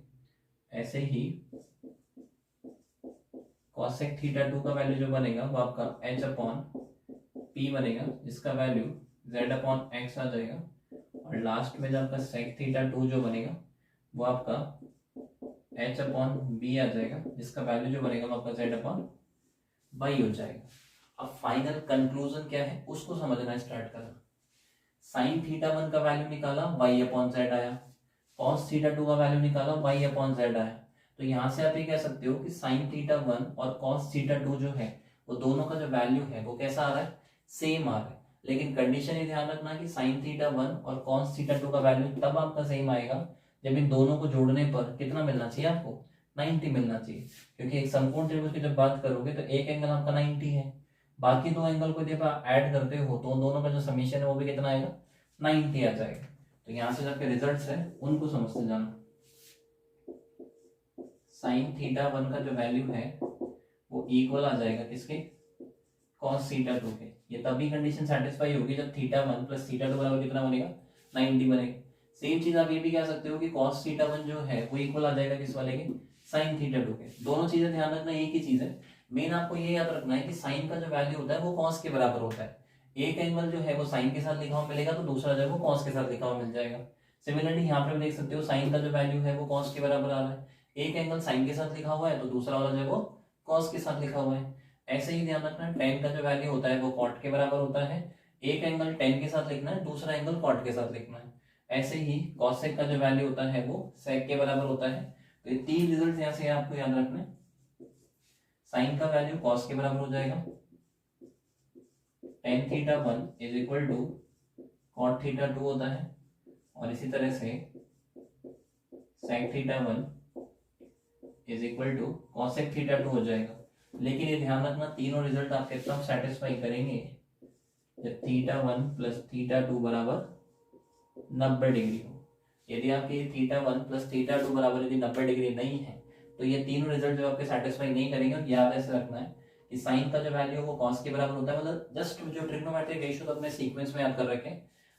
ऐसे ही cosec थीटा 2 का वैल्यू जो बनेगा वो आपका h अपॉन p बनेगा, जिसका वैल्यू z अपॉन x आ जाएगा, और लास्ट में जो आपका sec थीटा 2 जो बनेगा वो आपका h अपॉन b आ जाएगा, जिसका वैल्यू जो बनेगा वो आपका z अपॉन y हो जाएगा। अब फाइनल कंक्लूजन क्या है उसको समझना स्टार्ट करा। साइन थीटा 1 का वैल्यू निकाला, y अपॉन z आया, cos थीटा 2 का वैल्यू निकाला, y अपॉन z आया। तो यहाँ से आप ये कह सकते हो कि साइन थीटा 1 और cos थीटा 2 जो है वो दोनों का जो वैल्यू है वो कैसा आ रहा है, सेम आ रहा है। लेकिन कंडीशन ये ध्यान रखना कि साइन थीटा 1 और cos थीटा 2 का वैल्यू तब आपका सेम आएगा जब इन दोनों को जोड़ने पर कितना मिलना चाहिए आपको, 90 मिलना चाहिए। क्योंकि एक समकोण त्रिभुज की जब बात करोगे तो एक एंगल आपका 90 है, बाकी दो एंगल को जब आप ऐड करते हो तो उन दोनों का जो समीशन है वो भी कितना आएगा, 90 आ जाएगा। तो यहाँ से जो रिजल्ट्स है उनको समझते जाना। साइन थीटा 1 का जो वैल्यू है वो इक्वल आ जाएगा किसके, cos थीटा 2 के। ये तभी कंडीशन सेटिस्फाई होगी जब थीटा 1 प्लस थीटा 2 बराबर कितना बनेगा, 90 बनेगा। सेम चीज आप ये भी कह सकते हो कि cos थीटा 1 जो है वो इक्वल आ जाएगा किस वाले के, साइन थीटा 2 के। दोनों चीजें ध्यान रखना एक ही चीज है। मेन आपको ये याद रखना है कि साइन का जो वैल्यू होता है वो cos के बराबर होता है। एक एंगल जो है वो साइन के साथ लिखा हुआ मिलेगा, तो दूसरा जो है वो cos के साथ लिखा हुआ मिल जाएगा। सिमिलरली यहाँ पे देख सकते हो साइन का जो वैल्यू है वो cos के बराबर आ रहा है, एक एंगल साइन के साथ लिखा हुआ है तो दूसरा वाला जो है वो cos के साथ लिखा हुआ है। ऐसे ही ध्यान रखना tan का जो वैल्यू होता है वो cot के बराबर होता है, एक एंगल tan के साथ लिखना है, दूसरा एंगल cot के साथ लिखना है। ऐसे ही cosec का जो वैल्यू होता है वो sec के बराबर होता है। तो ये तीन रिजल्ट यहाँ से आपको याद रखना है। साइन का वैल्यू cos के बराबर हो जाएगा, tan theta 1 is equal to cot theta 2 होता है, और इसी तरह से sec theta 1 is equal to cosec theta 2 हो जाएगा। लेकिन ये ध्यान रखना तीनों रिजल्ट आपके तब सेटिस्फाई करेंगे जब थीटा 1 प्लस थीटा 2 बराबर 90 डिग्री हो। यदि आपके थीटा 1 प्लस थीटा 2 बराबर यदि 90 डिग्री नहीं है तो ये तीनों रिजल्ट जो आपके सेटिस्फाई नहीं करेंगे। और याद ऐसे रखना है कि साइन का जो वैल्यू है वो cos के बराबर होता है, मतलब जस्ट जो ट्रिग्नोमेट्रिक रेशियो अपने सीक्वेंस में याद कर रखे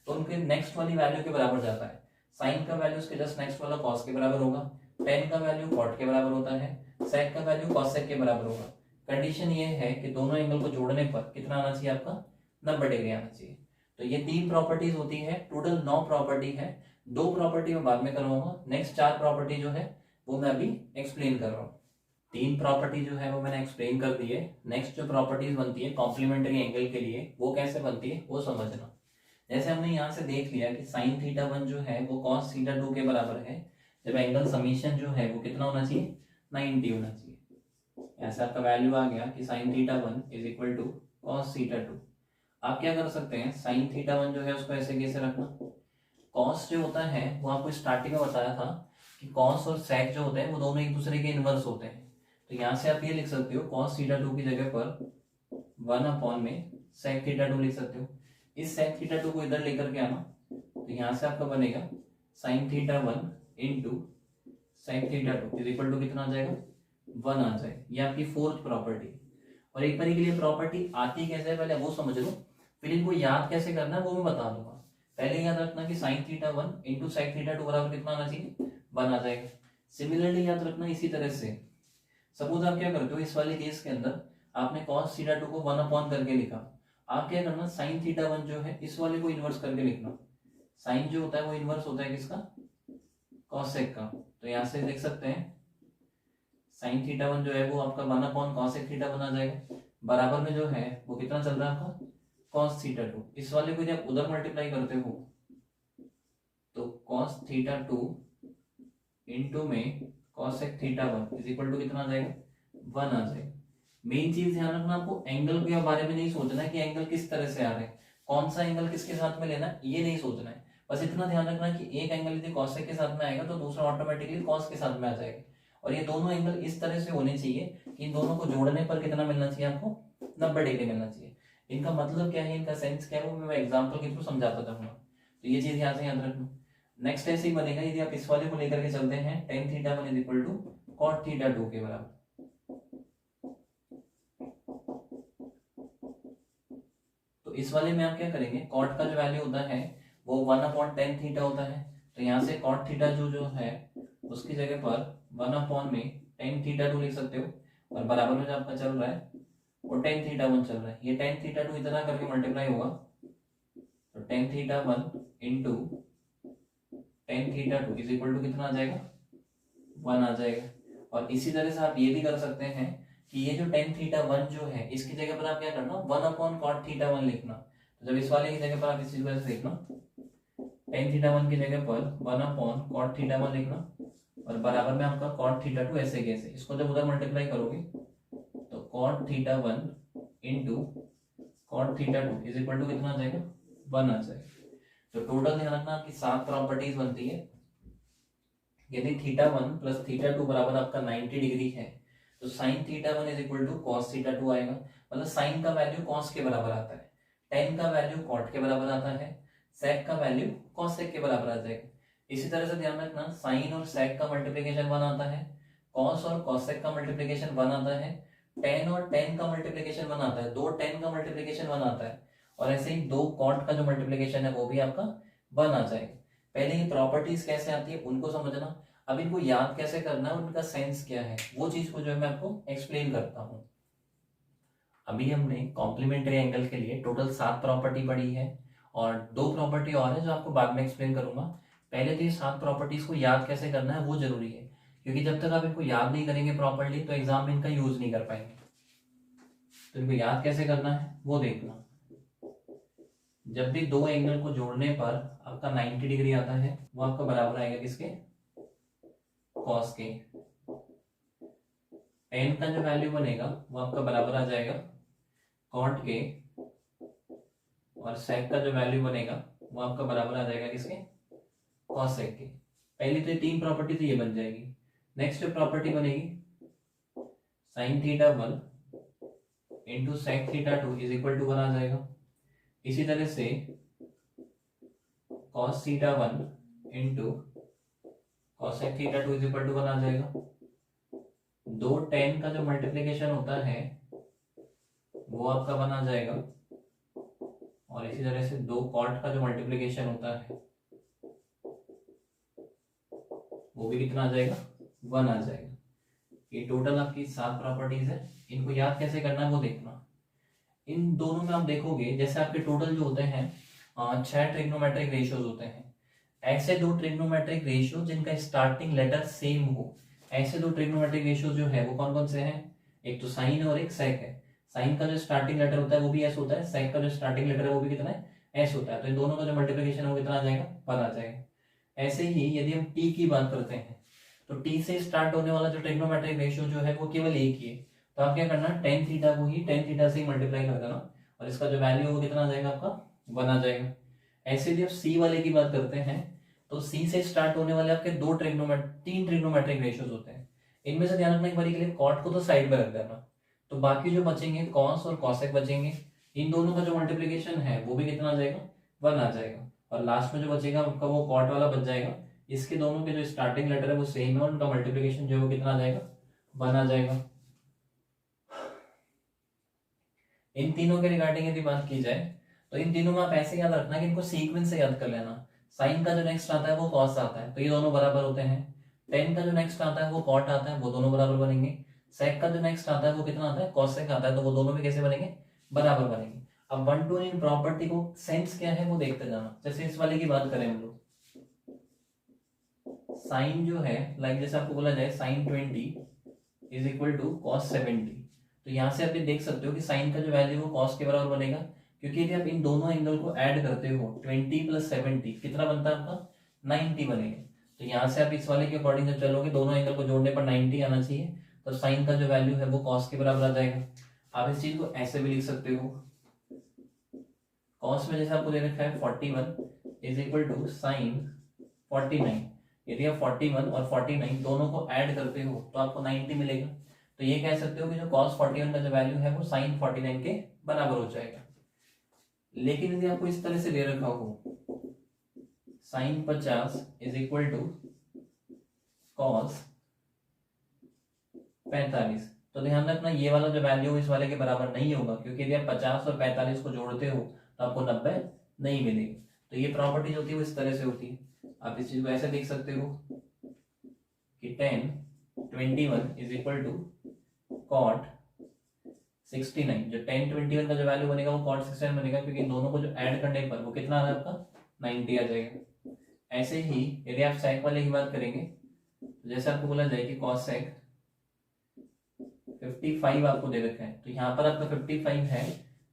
तो उनके नेक्स्ट वाली वैल्यू के बराबर जाता है। साइन का वैल्यू उसके जस्ट नेक्स्ट वाला cos के बराबर होगा, tan का वैल्यू cot के बराबर होता है, sec का वैल्यू cosec के बराबर होगा। कंडीशन ये है कि दोनों एंगल को जोड़ने पर कितना आना चाहिए आपका, 90 डिग्री आना चाहिए। तो ये तीन प्रॉपर्टीज होती है, टोटल 9 प्रॉपर्टी है। 2 प्रॉपर्टी मैं बाद में करवाऊंगा, नेक्स्ट 4 प्रॉपर्टी जो है वो मैं अभी एक्सप्लेन कर रहा हूँ। 3 प्रॉपर्टी जो है वो मैंने एक्सप्लेन कर दी है। नेक्स्ट जो प्रॉपर्टीज बनती है कॉम्प्लीमेंट्री एंगल के लिए वो कैसे बनती है वो समझना। जैसे हमने यहाँ से देख लिया कि साइन थीटा 1 जो है वो cos थीटा 2 के बराबर है, जब एंगल समीशन जो है वो कितना होना चाहिए, 90 होना चाहिए। ऐसा आपका वैल्यू आ गया कि sine theta 1 is equal to cos theta 2। आप क्या कर सकते हैं, साइन थीटा 1 जो है उसको ऐसे कैसे रखना, cos जो होता है वो आपको स्टार्टिंग में बताया था कि cos और sec जो होते हैं वो दोनों एक दूसरे के इनवर्स होते हैं। तो यहाँ से आप ये लिख सकते हो cos थीटा 2 की जगह पर 1 अपॉन में sec थीटा 2 लिख सकते हो। इस sec थीटा 2 को इधर लेकर के आना, तो यहाँ से आपका बनेगा sine theta 1 into sec theta 2 is equal to कितना आ जाएगा, 1 आ जाए। ये आपकी फोर्थ प्रॉपर्टी। और एक बारी के लिए प्रॉपर्टी आती कैसे है पहले वो समझ लो, फिर इनको याद कैसे करना है वो मैं बता दूंगा। पहले याद रखना कि sine theta 1 into sec theta 2 बराबर कितना आना चाहिए, 1 आ जाएगा। सिमिलरली याद रखना इसी तरह से सपोज आप क्या करते हो, इस वाले केस के अंदर आपने cos थीटा 2 को 1 अपॉन करके लिखा, आप क्या करना साइन थीटा 1 जो है इस वाले को इन्वर्स करके लिखना। साइन जो होता है वो इन्वर्स होता है किसका, कॉसेक का। तो यहां से देख सकते हैं साइन थीटा 1 जो है वो आपका 1 अपॉन कॉसेक थीटा 1 आ जाएगा, बराबर में जो है वो कितना चल रहा है आपका cos थीटा 2। इस वाले को जब उधर मल्टीप्लाई करते हो कॉस थीटा 2 इंटू में cosec theta 1 is equal to कितना आ जाएगा, 1 आ जाएगा। मेन चीज ध्यान रखना, आपको एंगल के बारे में नहीं सोचना है कि एंगल किस तरह से आ रहे हैं, कौन सा एंगल किसके साथ में लेना है, ये नहीं सोचना है। बस इतना ध्यान रखना कि एक एंगल यदि कॉसेक के साथ में आएगा तो दूसरा ऑटोमेटिकली कॉस के साथ में आ जाएगा। और ये दोनों एंगल इस तरह से होने चाहिए कि इन दोनों को जोड़ने पर कितना मिलना चाहिए आपको, 90 डिग्री मिलना चाहिए। इनका मतलब क्या है, इनका सेंस क्या है, वो मैं एग्जाम्पल के थ्रू समझाता जाऊंगा। तो ये चीज यहाँ से याद रखना। नेक्स्ट ऐसे ही बनेगा यदि आप इस वाले को लेकर के चलते हैं, tan theta 1 is equal to cot theta 2 के बराबर। तो इस वाले में आप क्या करेंगे, कॉट का जो वैल्यू होता है वो 1/tan थीटा होता है। तो यहाँ से कॉट थीटा जो है उसकी जगह पर 1/tan थीटा 2 लिख सकते हो, और बराबर में जो आपका चल रहा है वो tan थीटा 1 चल रहा है। ये tan थीटा 2 इतना करके मल्टीप्लाई होगा, तो tan theta 1 into tan theta 2 is equal to कितना आ जाएगा, 1 आ जाएगा। और इसी तरह से आप ये भी कर सकते हैं कि ये जो tan थीटा 1 जो है इसकी जगह पर आप क्या करना, 1/cot थीटा 1 लिखना। तो जब इस वाले की जगह पर आप इस चीज को ऐसे लिखना, tan थीटा 1 की जगह पर 1/cot थीटा 1 लिखना, और बराबर में आपका cot थीटा 2 ऐसे कैसे, इसको जब उधर मल्टीप्लाई करोगे तो cot theta 1 into cot theta 2 is equal to कितना आ जाएगा, 1 आ जाएगा। तो टोटल ध्यान रखना आपकी 7 प्रॉपर्टीज बनती है। यदि थीटा 1 प्लस थीटा 2 बराबर आपका 90 डिग्री है तो sine theta 1 is equal to cos theta 2 आएगा। मतलब साइन का वैल्यू कॉस के बराबर आता है, टेन का वैल्यू कॉट के बराबर आता है, सेक का वैल्यू कॉसेक के बराबर आ जाएगा। इसी तरह से ध्यान रखना, साइन और सेक का मल्टीप्लीकेशन 1 आता है, कॉस और कॉसेक का मल्टीप्लीकेशन 1 आता है, टेन और टेन का मल्टीप्लीकेशन 1 आता है, दो टेन का मल्टीप्लीकेशन 1 आता है, और ऐसे ही दो कॉट का जो मल्टीप्लीकेशन है वो भी आपका 1 आ जाएगा। पहले ये प्रॉपर्टीज कैसे आती है उनको समझना, अब इनको याद कैसे करना है, उनका सेंस क्या है, वो चीज को जो है मैं आपको एक्सप्लेन करता हूँ। अभी हमने कॉम्प्लीमेंट्री एंगल के लिए टोटल 7 प्रॉपर्टी पढ़ी है, और 2 प्रॉपर्टी और है जो आपको बाद में एक्सप्लेन करूंगा। पहले तो ये 7 प्रॉपर्टीज को याद कैसे करना है वो जरूरी है, क्योंकि जब तक आप इनको याद नहीं करेंगे प्रॉपर्ली तो एग्जाम में इनका यूज नहीं कर पाएंगे। तो इनको याद कैसे करना है वो देखना। जब भी दो एंगल को जोड़ने पर आपका 90 डिग्री आता है वो आपका बराबर आएगा किसके, कॉस के। टेन का जो वैल्यू बनेगा वो आपका बराबर आ जाएगा कॉट के, और सेक का जो वैल्यू बनेगा वो आपका बराबर आ जाएगा किसके, कॉस सेक के। पहली तो 3 प्रॉपर्टी तो ये बन जाएगी। नेक्स्ट प्रॉपर्टी बनेगी sine theta 1 into sec theta 2 is equal to 1 आ जाएगा। इसी तरह से cos theta 1 into cosec theta 2 is equal to 1 आ जाएगा। दो टेन का जो मल्टीप्लीकेशन होता है वो आपका 1 आ जाएगा, और इसी तरह से दो कॉट का जो मल्टीप्लीकेशन होता है वो भी कितना आ जाएगा, 1 आ जाएगा। ये टोटल आपकी 7 प्रॉपर्टीज है। इनको याद कैसे करना है वो देखना। इन दोनों में आप देखोगे जैसे आपके टोटल जो होते हैं 6 ट्रिग्नोमेट्रिक रेशियोज होते हैं। ऐसे दो ट्रिग्नोमेट्रिक रेशियो जिनका स्टार्टिंग लेटर सेम हो, ऐसे दो ट्रिग्नोमेट्रिक रेशियो जो है वो कौन कौन से हैं, एक तो साइन और एक सेक है। साइन का जो स्टार्टिंग लेटर होता है वो भी एस होता है, सेक का जो स्टार्टिंग लेटर है वो भी कितना है, एस होता है। तो इन दोनों का जो मल्टीप्लिकेशन है वो कितना आ जाएगा, 1 आ जाएगा। ऐसे ही यदि हम टी की बात करते हैं तो टी से स्टार्ट होने वाला जो ट्रिग्नोमेट्रिक रेशियो जो है वो केवल एक ही है। तो आप क्या करना, टेन थीटा को ही टेन थीटा से ही मल्टीप्लाई कर देना, और इसका जो वैल्यू है वो कितना आ जाएगा आपका, 1 आ जाएगा। ऐसे जब सी वाले की बात करते हैं तो सी से स्टार्ट होने वाले आपके तीन ट्रिग्नोमेट्रिक रेशियोज होते हैं। इनमें से ध्यान रखना एक बार के लिए कॉट को तो साइड में रख देना, तो बाकी जो बचेंगे कॉस और कॉसेक बचेंगे। इन दोनों का जो मल्टीप्लिकेशन है वो भी कितना आ जाएगा, 1 आ जाएगा। और लास्ट में जो बचेगा आपका वो कॉट वाला बच जाएगा। इसके दोनों के जो स्टार्टिंग लेटर है वो सेम है, उनका मल्टीप्लिकेशन जो है वो कितना आ जाएगा, 1 आ जाएगा। इन तीनों के रिगार्डिंग यदि बात की जाए तो इन तीनों में आप ऐसे याद रखना कि इनको सीक्वेंस से याद कर लेना। साइन का जो नेक्स्ट आता है वो कॉस आता है, तो ये दोनों बराबर होते हैं। टेन का जो नेक्स्ट आता है वो कॉट आता है, वो दोनों बराबर बनेंगे। सेक का जो नेक्स्ट आता है वो कितना आता है, कॉसेक आता है, तो वो दोनों भी कैसे बनेंगे, बराबर बनेंगे। अब 1 to इन प्रॉपर्टी को सेंस क्या है वो देखते जाना। जैसे इस वाले की बात करें हम लोग, साइन जो है लाइक जैसे आपको बोला जाए sine 20 is equal to cos 70, तो यहाँ से आप ये देख सकते हो कि साइन का जो वैल्यू वो कॉस के बराबर बनेगा, क्योंकि यदि आप इन दोनों एंगल को ऐड करते हो 20 + 70 कितना बनता है आपका, 90 बनेगा। तो यहाँ से आप इस वाले के अकॉर्डिंग जब चलोगे, दोनों एंगल को जोड़ने पर 90 आना चाहिए, तो साइन का जो वैल्यू है वो कॉस के बराबर आ जाएगा। आप इस चीज को ऐसे भी लिख सकते हो, कॉस में जैसे आपको दे रखा है 41 इज इक्वल टू साइन 49। यदि आप 41 और 49 दोनों को ऐड करते हो तो आपको 90 मिलेगा। तो ये कह सकते हो कि जो cos 41 का जो वैल्यू है वो sin 49 के बराबर हो जाएगा। लेकिन यदि आपको इस तरह से दे रखा हो sin 50 is equal to cos 45, तो ध्यान रखना ये वाला जो वैल्यू इस वाले के बराबर नहीं होगा, क्योंकि यदि आप 50 और 45 को जोड़ते हो तो आपको 90 नहीं मिलेगी। तो ये प्रॉपर्टी जो होती है वो इस तरह से होती है। आप इस चीज को ऐसे देख सकते हो कि 10 21 इज इक्वल टू cot 69। जो 10 21 का जो वैल्यू बनेगा वो cot 69 बनेगा, क्योंकि दोनों को जो ऐड करने पर वो कितना आ रहा है आपका 90 आ जाएगा। ऐसे ही यदि आप sec वाले की बात करेंगे तो जैसे आपको बोला जाए कि cos sec 55 आपको दे रखा है, तो यहाँ पर आपका 55 है,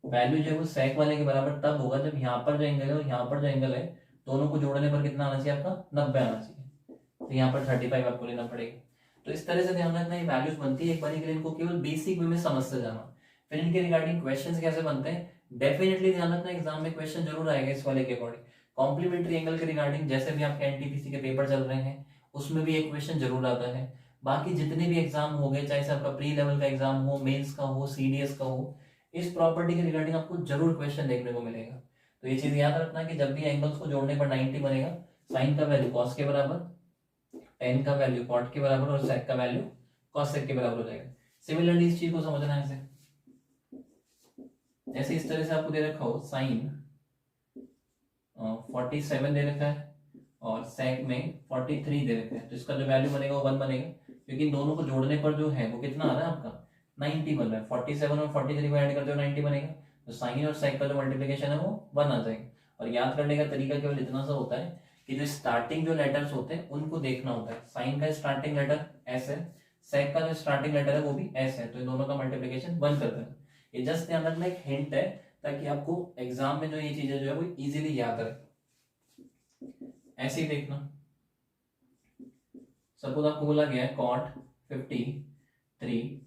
वैल्यू जो है वो sec वाले के बराबर तब होगा जब यहाँ पर जो एंगल है और यहाँ पर जो एंगल है दोनों को जोड़ने पर कितना आना चाहिए आपका 90 आना चाहिए। तो यहाँ पर 35 आपको लेना पड़ेगा। तो इस तरह से ध्यान रखना ये वैल्यूज बनती है, एक बार के लिए इनको केवल बेसिक वे में समझते जाना। फिर इनके रिगार्डिंग क्वेश्चंस कैसे बनते हैं, डेफिनेटली ध्यान रखना एग्जाम में क्वेश्चन जरूर आएगा इस वाले के अकॉर्डिंग। कॉम्प्लीमेंट्री एंगल के रिगार्डिंग जैसे भी आपके एनटीपीसी के पेपर चल रहे हैं उसमें भी एक क्वेश्चन जरूर आता है। बाकी जितने भी एग्जाम हो गए, चाहे आपका प्री लेवल का एग्जाम हो, मेंस का हो, सीडीएस का हो, इस प्रॉपर्टी के रिगार्डिंग आपको जरूर क्वेश्चन देखने को मिलेगा। तो ये चीज याद रखना कि जब भी एंगल्स को जोड़ने पर 90 बनेगा, साइन का वैल्यू कॉस के बराबर, टेन का वैल्यू कॉट के बराबर और सेक का वैल्यू कॉस सेक के बराबर हो जाएगा। सिमिलरली इस चीज को समझना है ऐसे, जैसे इस तरह से आपको दे रखा हो साइन 47 दे रखा है और सेक में 43 दे रखा है, तो इसका जो वैल्यू बनेगा वो 1 बनेगा, क्योंकि इन दोनों को जोड़ने पर जो है वो कितना आ रहा है आपका 90 बन रहा है। 47 और 43 को ऐड करते हो 90 बनेगा, तो साइन और सेक का जो मल्टीप्लिकेशन है वो 1 आ जाएगा। और याद करने का तरीका केवल इतना सा होता है कि जो स्टार्टिंग जो लेटर्स होते हैं उनको देखना होता है। साइन का स्टार्टिंग लेटर एस है, सेक का जो स्टार्टिंग लेटर है वो भी एस है, तो इन दोनों का मल्टीप्लिकेशन 1 करते हैं। ये जस्ट ध्यान रखना एक हिंट है, ताकि आपको एग्जाम में जो ये चीजें जो है वो इजीली याद रहे। ऐसे ही देखना, सपोज आपको बोला गया है कॉट 53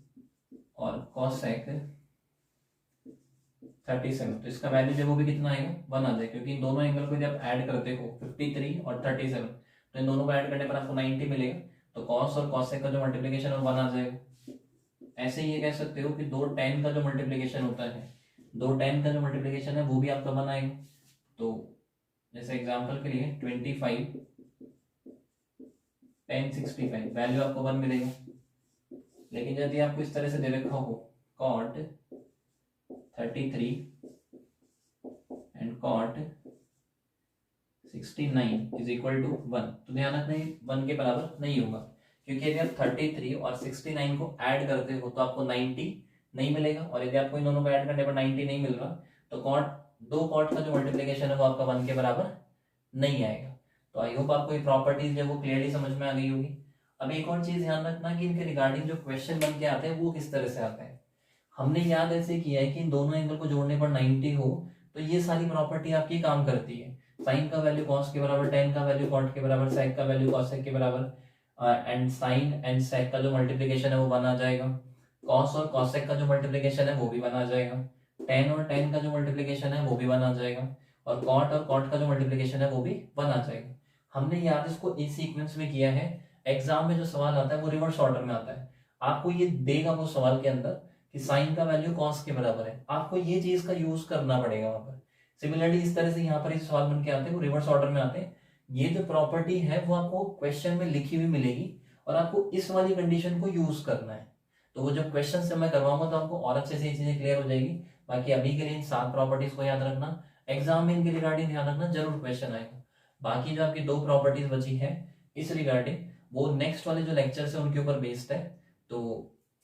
और कॉसेक 37, तो इसका वैल्यू जो वो भी कितना आएगा 1 आ जाएगा, क्योंकि इन दोनों एंगल को जब ऐड करते हो 53 और 37 तो इन दोनों को ऐड करने पर आपको 90 मिलेगा, तो कॉस और कॉसेक का जो मल्टीप्लिकेशन है वो 1 आ जाएगा। ऐसे ही ये कह सकते हो कि 2 tan का जो मल्टीप्लिकेशन होता है, 2 tan का जो मल्टीप्लिकेशन है वो भी आपका 1 आएगा। तो जैसे एग्जांपल के लिए 25 tan 65 वैल्यू आपको 1 मिलेगा। लेकिन यदि आपको इस तरह से दे रखा हो cot 33 and cot 69 is equal to 1, तो ध्यान रखना 1 के बराबर नहीं होगा, क्योंकि यदि आप 33 और 69 को ऐड करते हो तो आपको 90 नहीं मिलेगा, और यदि आपको इन दोनों को ऐड करने पर 90 नहीं मिल रहा तो दो कॉट का जो मल्टीप्लिकेशन है वो आपका 1 के बराबर नहीं आएगा। तो आई होप आपको ये प्रॉपर्टीज जो वो क्लियरली समझ में आ गई होगी। अब एक और चीज ध्यान रखना कि इनके रिगार्डिंग जो क्वेश्चन बन के आते हैं वो किस तरह से आते हैं। हमने याद ऐसे किया है कि इन दोनों एंगल को जोड़ने पर 90 हो तो ये सारी प्रॉपर्टी आपकी काम करती है। साइन का वैल्यू कॉस के बराबर, टेन का वैल्यू कॉट के बराबर, सेक का वैल्यू कॉस सेक के बराबर, एंड साइन एंड सेक का जो मल्टीप्लिकेशन है वो 1 आ जाएगा। कॉस और कॉसेक का जो मल्टीप्लिकेशन है वो भी 1 आ जाएगा। टेन और टेन का जो मल्टीप्लिकेशन है वो भी 1 आ जाएगा, और कॉट का जो मल्टीप्लिकेशन है वो भी 1 आ जाएगा। हमने याद इसको इस सीक्वेंस में किया है। एग्जाम में जो सवाल आता है वो रिवर्स ऑर्डर में आता है। आपको ये देगा वो सवाल के अंदर कि साइन का वैल्यू कॉस के बराबर है, आपको ये चीज का यूज करना पड़ेगा वहां पर। सिमिलरली इस तरह से यहाँ पर इस सवाल बन के आते हैं वो रिवर्स ऑर्डर में आते हैं। ये जो प्रॉपर्टी है वो आपको क्वेश्चन में लिखी हुई मिलेगी और आपको इस वाली कंडीशन को यूज करना है। तो वो जब क्वेश्चन से मैं करवाऊंगा तो आपको और अच्छे से ये चीजें क्लियर हो जाएगी। बाकी अभी के लिए इन 7 प्रॉपर्टीज को याद रखना, एग्जाम में इनके रिगार्डिंग ध्यान रखना, जरूर क्वेश्चन आएगा। बाकी जो आपकी 2 प्रॉपर्टीज बची है इस रिगार्डिंग वो नेक्स्ट वाले जो लेक्चर्स है उनके ऊपर बेस्ड है। तो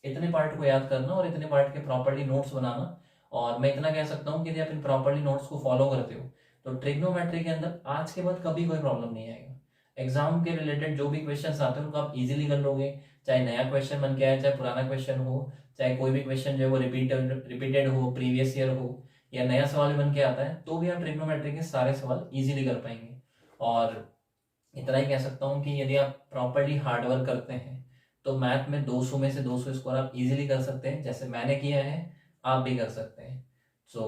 इतने पार्ट को याद करना और इतने पार्ट के प्रॉपर्ली नोट्स बनाना। और मैं इतना कह सकता हूँ कि यदि आप इन प्रॉपर्ली नोट्स को फॉलो करते हो तो ट्रिग्नोमेट्री के अंदर आज के बाद कभी कोई प्रॉब्लम नहीं आएगा। एग्जाम के रिलेटेड जो भी क्वेश्चन आते हैं उनको आप इजीली कर लोगे, चाहे नया क्वेश्चन बन के आए, चाहे पुराना क्वेश्चन हो, चाहे कोई भी क्वेश्चन जो है वो रिपीटेड हो, प्रीवियस ईयर हो, या नया सवाल बन के आता है तो भी आप ट्रिग्नोमेट्री के सारे सवाल इजीली कर पाएंगे। और इतना ही कह सकता हूँ कि यदि आप प्रॉपरली हार्डवर्क करते हैं तो मैथ में 200 में से 200 स्कोर आप इजीली कर सकते हैं, जैसे मैंने किया है आप भी कर सकते हैं। So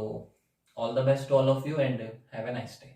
all the best to all of you and have a nice day.